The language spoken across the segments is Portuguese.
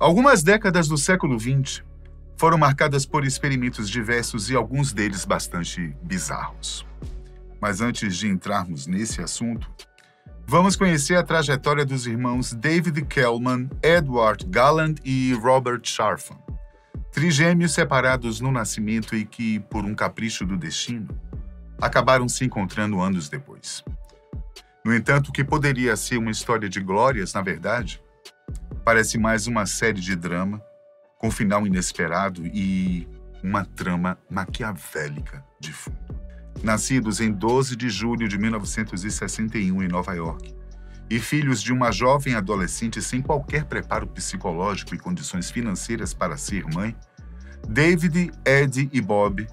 Algumas décadas do século XX foram marcadas por experimentos diversos e alguns deles bastante bizarros. Mas antes de entrarmos nesse assunto, vamos conhecer a trajetória dos irmãos David Kellman, Edward Galland e Robert Charfan, trigêmeos separados no nascimento e que, por um capricho do destino, acabaram se encontrando anos depois. No entanto, o que poderia ser uma história de glórias, na verdade, parece mais uma série de drama, com final inesperado e uma trama maquiavélica de fundo. Nascidos em 12 de julho de 1961 em Nova York, e filhos de uma jovem adolescente sem qualquer preparo psicológico e condições financeiras para ser mãe, David, Ed e Bob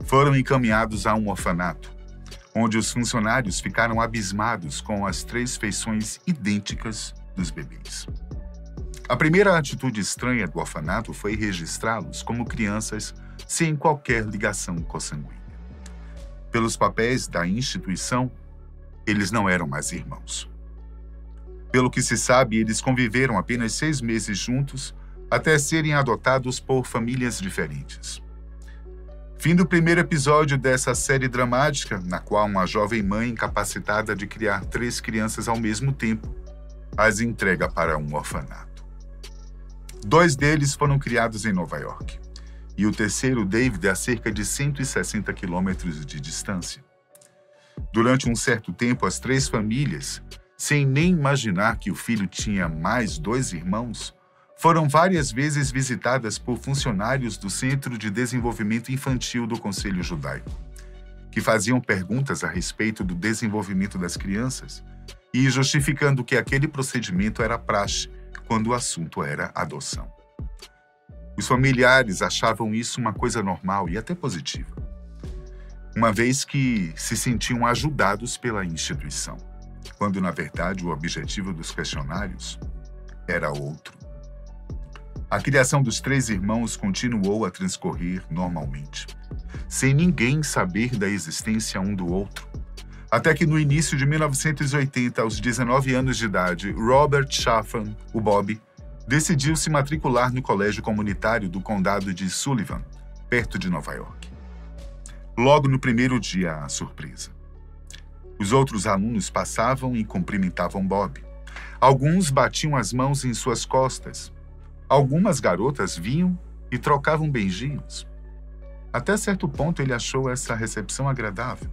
foram encaminhados a um orfanato, onde os funcionários ficaram abismados com as 3 feições idênticas dos bebês. A primeira atitude estranha do orfanato foi registrá-los como crianças sem qualquer ligação consanguínea. Pelos papéis da instituição, eles não eram mais irmãos. Pelo que se sabe, eles conviveram apenas 6 meses juntos até serem adotados por famílias diferentes. Fim do primeiro episódio dessa série dramática, na qual uma jovem mãe incapacitada de criar 3 crianças ao mesmo tempo as entrega para um orfanato. 2 deles foram criados em Nova York, e o terceiro, David, a cerca de 160 quilômetros de distância. Durante um certo tempo, as 3 famílias, sem nem imaginar que o filho tinha mais 2 irmãos, foram várias vezes visitadas por funcionários do Centro de Desenvolvimento Infantil do Conselho Judaico, que faziam perguntas a respeito do desenvolvimento das crianças e justificando que aquele procedimento era praxe quando o assunto era adoção. Os familiares achavam isso uma coisa normal e até positiva, uma vez que se sentiam ajudados pela instituição, quando, na verdade, o objetivo dos questionários era outro. A criação dos 3 irmãos continuou a transcorrer normalmente, sem ninguém saber da existência um do outro, até que no início de 1980, aos 19 anos de idade, Robert Charfan, o Bob, decidiu se matricular no colégio comunitário do condado de Sullivan, perto de Nova York. Logo no primeiro dia, a surpresa. Os outros alunos passavam e cumprimentavam Bob. Alguns batiam as mãos em suas costas. Algumas garotas vinham e trocavam beijinhos. Até certo ponto, ele achou essa recepção agradável,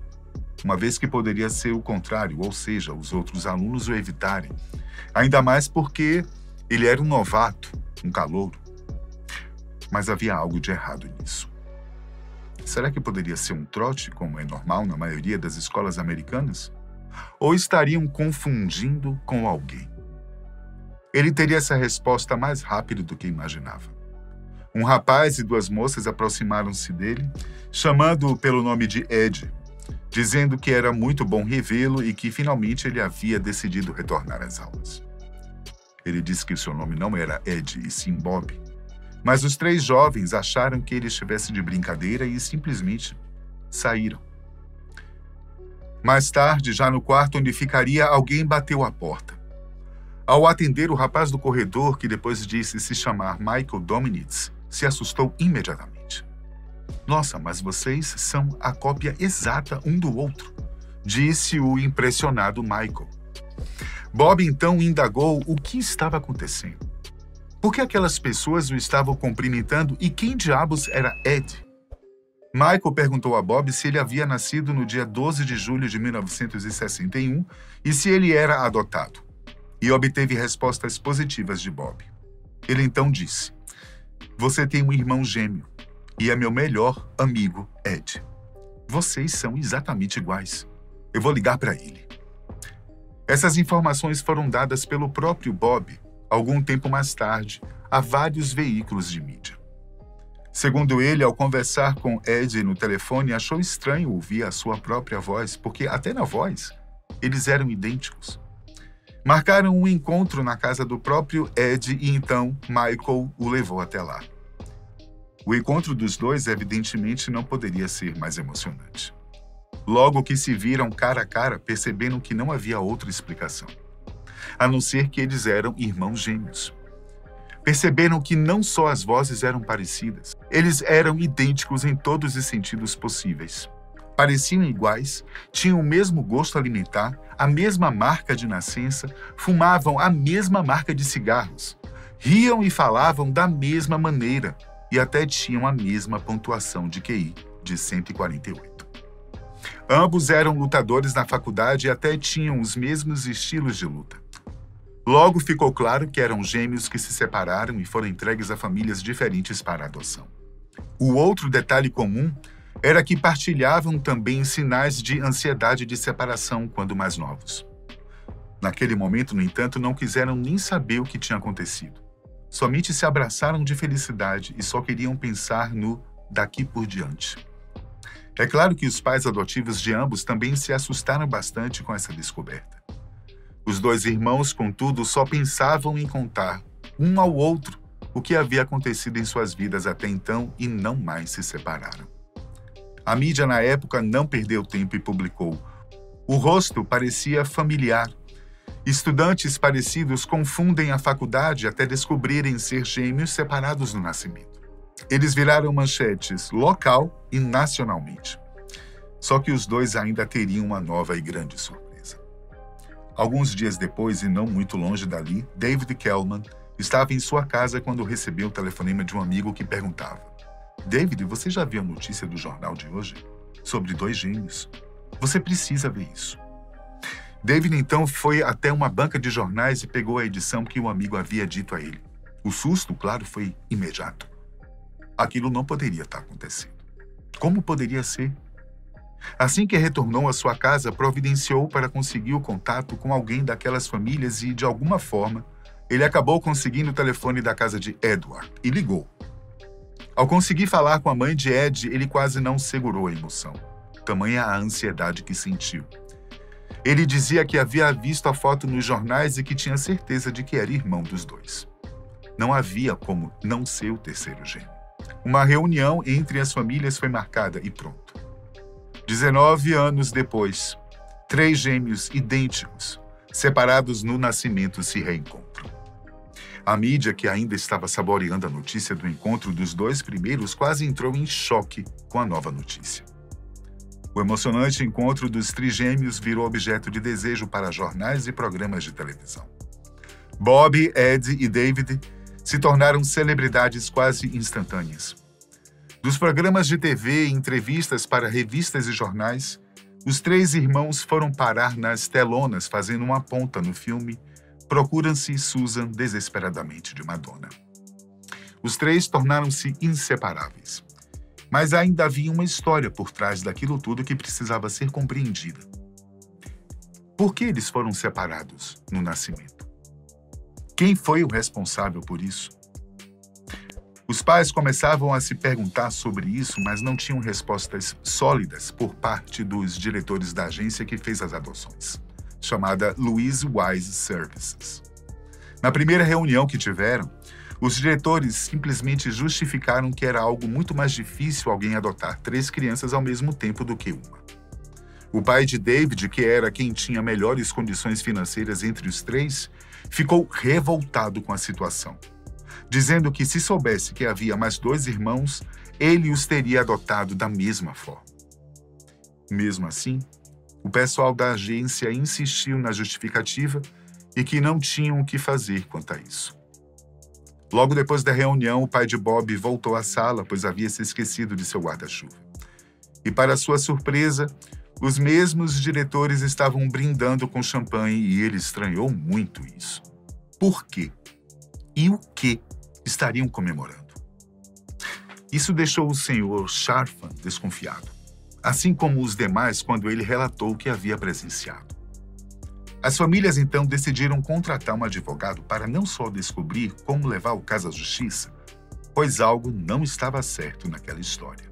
uma vez que poderia ser o contrário, ou seja, os outros alunos o evitarem. Ainda mais porque ele era um novato, um calouro. Mas havia algo de errado nisso. Será que poderia ser um trote, como é normal na maioria das escolas americanas? Ou estariam confundindo com alguém? Ele teria essa resposta mais rápido do que imaginava. Um rapaz e 2 moças aproximaram-se dele, chamando-o pelo nome de Ed, dizendo que era muito bom revê-lo e que finalmente ele havia decidido retornar às aulas. Ele disse que seu nome não era Ed, e sim Bob, mas os 3 jovens acharam que ele estivesse de brincadeira e simplesmente saíram. Mais tarde, já no quarto onde ficaria, alguém bateu à porta. Ao atender, o rapaz do corredor, que depois disse se chamar Michael Dominitz, se assustou imediatamente. "Nossa, mas vocês são a cópia exata um do outro", disse o impressionado Michael. Bob então indagou o que estava acontecendo. Por que aquelas pessoas o estavam cumprimentando e quem diabos era Ed? Michael perguntou a Bob se ele havia nascido no dia 12 de julho de 1961 e se ele era adotado, e obteve respostas positivas de Bob. Ele então disse: "Você tem um irmão gêmeo e é meu melhor amigo, Ed. Vocês são exatamente iguais. Eu vou ligar para ele." Essas informações foram dadas pelo próprio Bob, algum tempo mais tarde, a vários veículos de mídia. Segundo ele, ao conversar com Ed no telefone, achou estranho ouvir a sua própria voz, porque até na voz, eles eram idênticos. Marcaram um encontro na casa do próprio Ed e então Michael o levou até lá. O encontro dos dois, evidentemente, não poderia ser mais emocionante. Logo que se viram cara a cara, perceberam que não havia outra explicação, a não ser que eles eram irmãos gêmeos. perceberam que não só as vozes eram parecidas, eles eram idênticos em todos os sentidos possíveis. Pareciam iguais, tinham o mesmo gosto alimentar, a mesma marca de nascença, fumavam a mesma marca de cigarros, riam e falavam da mesma maneira e até tinham a mesma pontuação de QI, de 148. Ambos eram lutadores na faculdade e até tinham os mesmos estilos de luta. Logo ficou claro que eram gêmeos que se separaram e foram entregues a famílias diferentes para adoção. O outro detalhe comum era que partilhavam também sinais de ansiedade de separação quando mais novos. Naquele momento, no entanto, não quiseram nem saber o que tinha acontecido. Somente se abraçaram de felicidade e só queriam pensar no daqui por diante. É claro que os pais adotivos de ambos também se assustaram bastante com essa descoberta. Os dois irmãos, contudo, só pensavam em contar, um ao outro, o que havia acontecido em suas vidas até então e não mais se separaram. A mídia na época não perdeu tempo e publicou. O rosto parecia familiar. Estudantes parecidos confundem a faculdade até descobrirem ser gêmeos separados no nascimento. Eles viraram manchetes local e nacionalmente. Só que os dois ainda teriam uma nova e grande surpresa. Alguns dias depois, e não muito longe dali, David Kellman estava em sua casa quando recebeu o telefonema de um amigo que perguntava: David, você já viu a notícia do jornal de hoje? Sobre 2 gêmeos. Você precisa ver isso. David então foi até uma banca de jornais e pegou a edição que o amigo havia dito a ele. O susto, claro, foi imediato. Aquilo não poderia estar acontecendo. Como poderia ser? Assim que retornou à sua casa, providenciou para conseguir o contato com alguém daquelas famílias e, de alguma forma, ele acabou conseguindo o telefone da casa de Edward e ligou. Ao conseguir falar com a mãe de Ed, ele quase não segurou a emoção, tamanha a ansiedade que sentiu. Ele dizia que havia visto a foto nos jornais e que tinha certeza de que era irmão dos dois. Não havia como não ser o terceiro gêmeo. Uma reunião entre as famílias foi marcada e pronto. 19 anos depois, 3 gêmeos idênticos, separados no nascimento, se reencontram. A mídia, que ainda estava saboreando a notícia do encontro dos 2 primeiros, quase entrou em choque com a nova notícia. O emocionante encontro dos trigêmeos virou objeto de desejo para jornais e programas de televisão. Bob, Ed e David se tornaram celebridades quase instantâneas. Dos programas de TV e entrevistas para revistas e jornais, os 3 irmãos foram parar nas telonas fazendo uma ponta no filme Procura-se Susan Desesperadamente, de Madonna. Os 3 tornaram-se inseparáveis. Mas ainda havia uma história por trás daquilo tudo que precisava ser compreendida. Por que eles foram separados no nascimento? Quem foi o responsável por isso? Os pais começavam a se perguntar sobre isso, mas não tinham respostas sólidas por parte dos diretores da agência que fez as adoções, chamada Louise Wise Services. Na primeira reunião que tiveram, os diretores simplesmente justificaram que era algo muito mais difícil alguém adotar 3 crianças ao mesmo tempo do que uma. O pai de David, que era quem tinha melhores condições financeiras entre os 3, ficou revoltado com a situação, dizendo que se soubesse que havia mais 2 irmãos, ele os teria adotado da mesma forma. Mesmo assim, o pessoal da agência insistiu na justificativa e que não tinham o que fazer quanto a isso. Logo depois da reunião, o pai de Bob voltou à sala, pois havia se esquecido de seu guarda-chuva. E, para sua surpresa, os mesmos diretores estavam brindando com champanhe e ele estranhou muito isso. Por quê? E o que estariam comemorando? Isso deixou o senhor Sharfan desconfiado, assim como os demais quando ele relatou o que havia presenciado. As famílias então decidiram contratar um advogado para não só descobrir como levar o caso à justiça, pois algo não estava certo naquela história.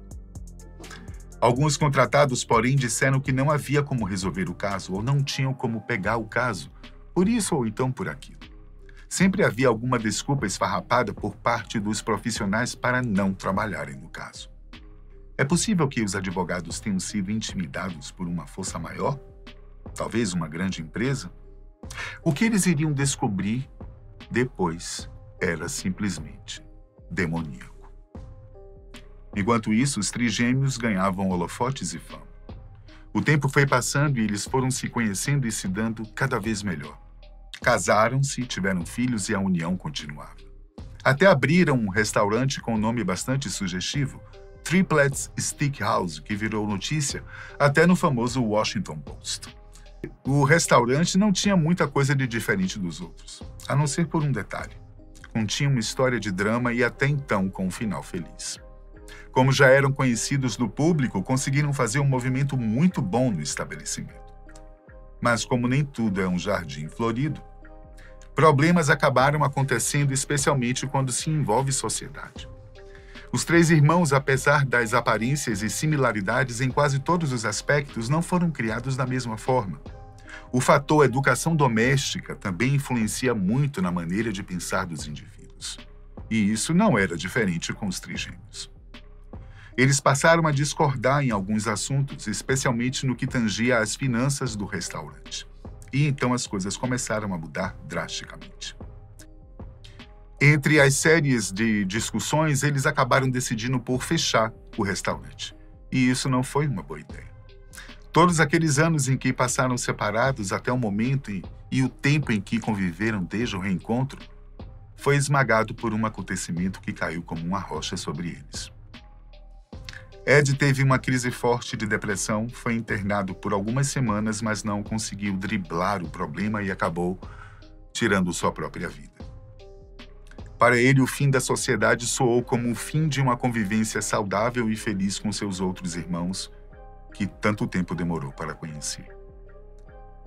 Alguns contratados, porém, disseram que não havia como resolver o caso ou não tinham como pegar o caso, por isso ou então por aquilo. Sempre havia alguma desculpa esfarrapada por parte dos profissionais para não trabalharem no caso. É possível que os advogados tenham sido intimidados por uma força maior? Talvez uma grande empresa? O que eles iriam descobrir depois era simplesmente demoníaco. Enquanto isso, os trigêmeos ganhavam holofotes e fama. O tempo foi passando e eles foram se conhecendo e se dando cada vez melhor. Casaram-se, tiveram filhos e a união continuava. Até abriram um restaurante com um nome bastante sugestivo, Triplets Steakhouse, que virou notícia até no famoso Washington Post. O restaurante não tinha muita coisa de diferente dos outros, a não ser por um detalhe. Continha uma história de drama e até então com um final feliz. Como já eram conhecidos do público, conseguiram fazer um movimento muito bom no estabelecimento. Mas como nem tudo é um jardim florido, problemas acabaram acontecendo especialmente quando se envolve sociedade. Os três irmãos, apesar das aparências e similaridades em quase todos os aspectos, não foram criados da mesma forma. O fator educação doméstica também influencia muito na maneira de pensar dos indivíduos. E isso não era diferente com os trigêmeos. Eles passaram a discordar em alguns assuntos, especialmente no que tangia às finanças do restaurante. E então as coisas começaram a mudar drasticamente. Entre as séries de discussões, eles acabaram decidindo por fechar o restaurante. E isso não foi uma boa ideia. Todos aqueles anos em que passaram separados até o momento e o tempo em que conviveram desde o reencontro, foi esmagado por um acontecimento que caiu como uma rocha sobre eles. Ed teve uma crise forte de depressão, foi internado por algumas semanas, mas não conseguiu driblar o problema e acabou tirando sua própria vida. Para ele, o fim da sociedade soou como o fim de uma convivência saudável e feliz com seus outros irmãos, que tanto tempo demorou para conhecer.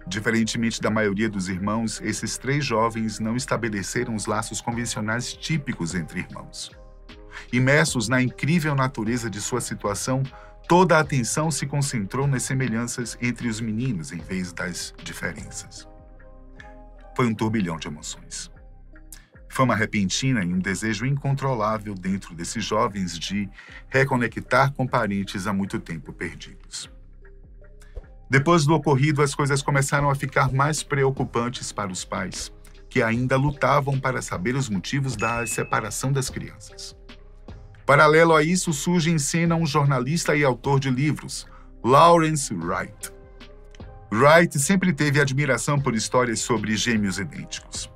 Diferentemente da maioria dos irmãos, esses três jovens não estabeleceram os laços convencionais típicos entre irmãos. Imersos na incrível natureza de sua situação, toda a atenção se concentrou nas semelhanças entre os meninos em vez das diferenças. Foi um turbilhão de emoções. Fama repentina e um desejo incontrolável dentro desses jovens de reconectar com parentes há muito tempo perdidos. Depois do ocorrido, as coisas começaram a ficar mais preocupantes para os pais, que ainda lutavam para saber os motivos da separação das crianças. Paralelo a isso, surge em cena um jornalista e autor de livros, Lawrence Wright. Wright sempre teve admiração por histórias sobre gêmeos idênticos.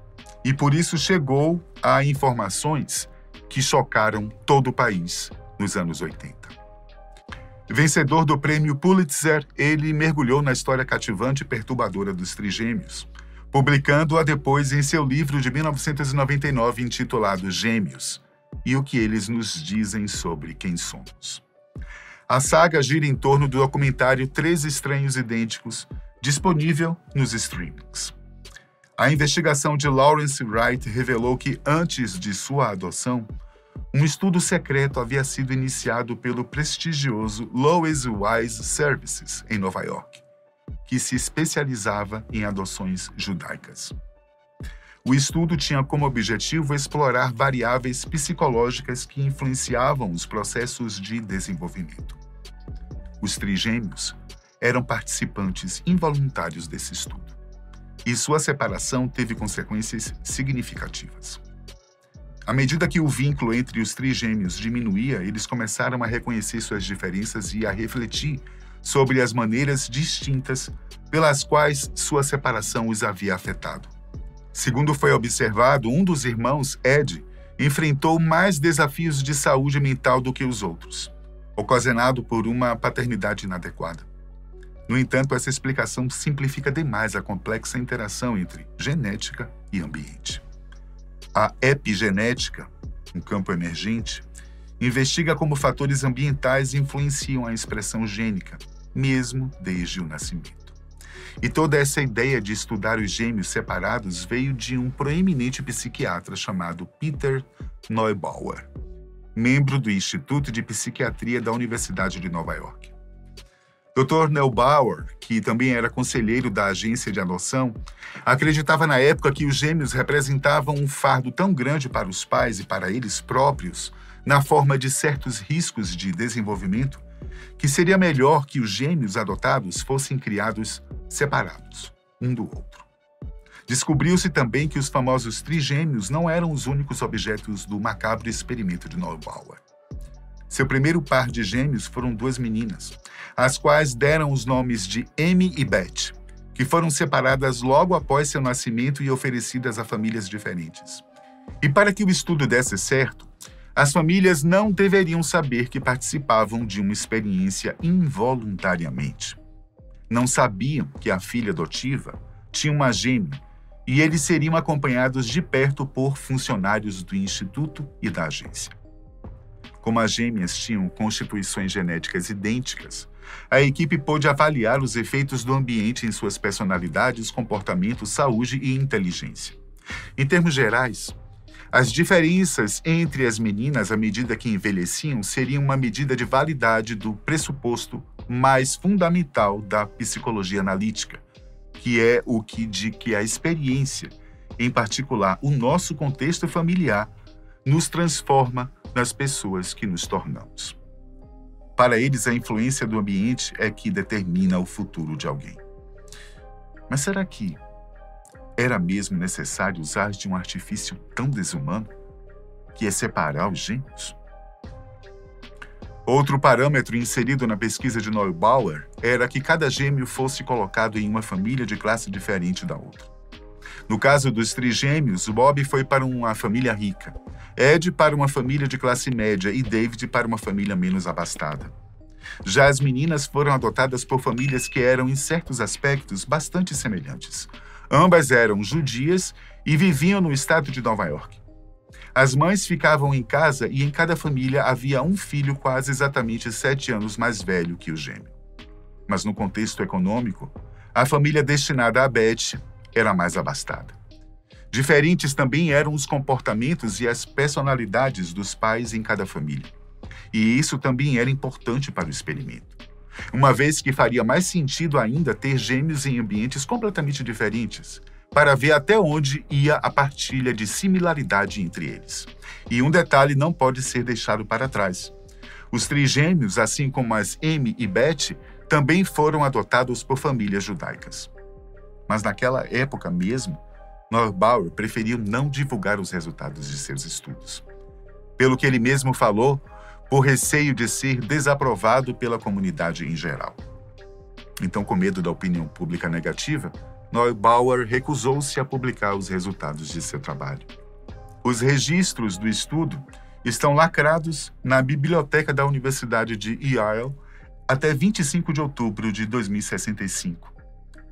E por isso chegou a informações que chocaram todo o país nos anos 80. Vencedor do prêmio Pulitzer, ele mergulhou na história cativante e perturbadora dos trigêmeos, publicando-a depois em seu livro de 1999 intitulado Gêmeos, e o que eles nos dizem sobre quem somos. A saga gira em torno do documentário Três Estranhos Idênticos, disponível nos streamings. A investigação de Lawrence Wright revelou que, antes de sua adoção, um estudo secreto havia sido iniciado pelo prestigioso Louis Wise Services, em Nova York, que se especializava em adoções judaicas. O estudo tinha como objetivo explorar variáveis psicológicas que influenciavam os processos de desenvolvimento. Os trigêmeos eram participantes involuntários desse estudo, e sua separação teve consequências significativas. À medida que o vínculo entre os trigêmeos diminuía, eles começaram a reconhecer suas diferenças e a refletir sobre as maneiras distintas pelas quais sua separação os havia afetado. Segundo foi observado, um dos irmãos, Ed, enfrentou mais desafios de saúde mental do que os outros, ocasionado por uma paternidade inadequada. No entanto, essa explicação simplifica demais a complexa interação entre genética e ambiente. A epigenética, um campo emergente, investiga como fatores ambientais influenciam a expressão gênica, mesmo desde o nascimento. E toda essa ideia de estudar os gêmeos separados veio de um proeminente psiquiatra chamado Peter Neubauer, membro do Instituto de Psiquiatria da Universidade de Nova York. Dr. Neubauer, que também era conselheiro da agência de adoção, acreditava na época que os gêmeos representavam um fardo tão grande para os pais e para eles próprios, na forma de certos riscos de desenvolvimento, que seria melhor que os gêmeos adotados fossem criados separados, um do outro. Descobriu-se também que os famosos trigêmeos não eram os únicos objetos do macabro experimento de Neubauer. Seu primeiro par de gêmeos foram duas meninas, as quais deram os nomes de Amy e Beth, que foram separadas logo após seu nascimento e oferecidas a famílias diferentes. E para que o estudo desse certo, as famílias não deveriam saber que participavam de uma experiência involuntariamente. Não sabiam que a filha adotiva tinha uma gêmea e eles seriam acompanhados de perto por funcionários do instituto e da agência. Como as gêmeas tinham constituições genéticas idênticas, a equipe pôde avaliar os efeitos do ambiente em suas personalidades, comportamento, saúde e inteligência. Em termos gerais, as diferenças entre as meninas à medida que envelheciam seriam uma medida de validade do pressuposto mais fundamental da psicologia analítica, que é o de que a experiência, em particular o nosso contexto familiar, nos transforma nas pessoas que nos tornamos. Para eles, a influência do ambiente é que determina o futuro de alguém. Mas será que era mesmo necessário usar de um artifício tão desumano, que é separar os gêmeos? Outro parâmetro inserido na pesquisa de Neubauer era que cada gêmeo fosse colocado em uma família de classe diferente da outra. No caso dos trigêmeos, Bob foi para uma família rica, Ed para uma família de classe média e David para uma família menos abastada. Já as meninas foram adotadas por famílias que eram, em certos aspectos, bastante semelhantes. Ambas eram judias e viviam no estado de Nova York. As mães ficavam em casa e em cada família havia um filho quase exatamente 7 anos mais velho que o gêmeo. Mas no contexto econômico, a família destinada a Beth era mais abastada. Diferentes também eram os comportamentos e as personalidades dos pais em cada família. E isso também era importante para o experimento, uma vez que faria mais sentido ainda ter gêmeos em ambientes completamente diferentes, para ver até onde ia a partilha de similaridade entre eles. E um detalhe não pode ser deixado para trás. Os trigêmeos, assim como as Amy e Beth, também foram adotados por famílias judaicas. Mas naquela época mesmo, Neubauer preferiu não divulgar os resultados de seus estudos. Pelo que ele mesmo falou, por receio de ser desaprovado pela comunidade em geral. Então, com medo da opinião pública negativa, Neubauer recusou-se a publicar os resultados de seu trabalho. Os registros do estudo estão lacrados na biblioteca da Universidade de Yale até 25 de outubro de 2065.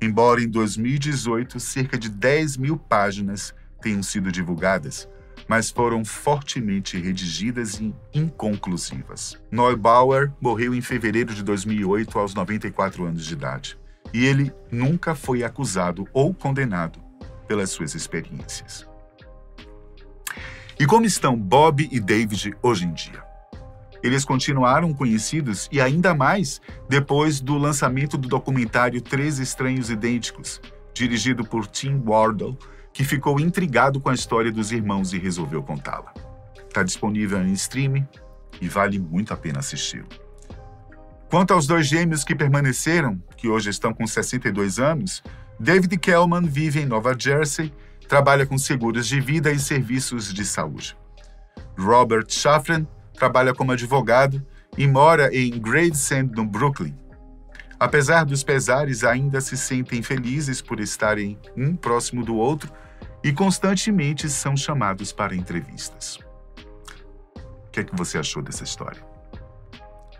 Embora em 2018 cerca de 10.000 páginas tenham sido divulgadas, mas foram fortemente redigidas e inconclusivas. Neubauer morreu em fevereiro de 2008 aos 94 anos de idade, e ele nunca foi acusado ou condenado pelas suas experiências. E como estão Bob e David hoje em dia? Eles continuaram conhecidos e ainda mais depois do lançamento do documentário 13 Estranhos Idênticos, dirigido por Tim Wardle, que ficou intrigado com a história dos irmãos e resolveu contá-la. Está disponível em streaming e vale muito a pena assisti-lo. Quanto aos dois gêmeos que permaneceram, que hoje estão com 62 anos, David Kellman vive em Nova Jersey, trabalha com seguros de vida e serviços de saúde. Robert Shafran trabalha como advogado e mora em Gravesend, no Brooklyn. Apesar dos pesares, ainda se sentem felizes por estarem um próximo do outro e constantemente são chamados para entrevistas. O que é que você achou dessa história?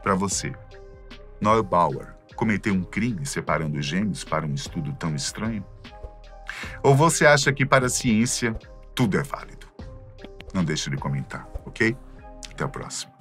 Para você, Neubauer cometeu um crime separando os gêmeos para um estudo tão estranho? Ou você acha que para a ciência tudo é válido? Não deixe de comentar, ok? Até a próxima.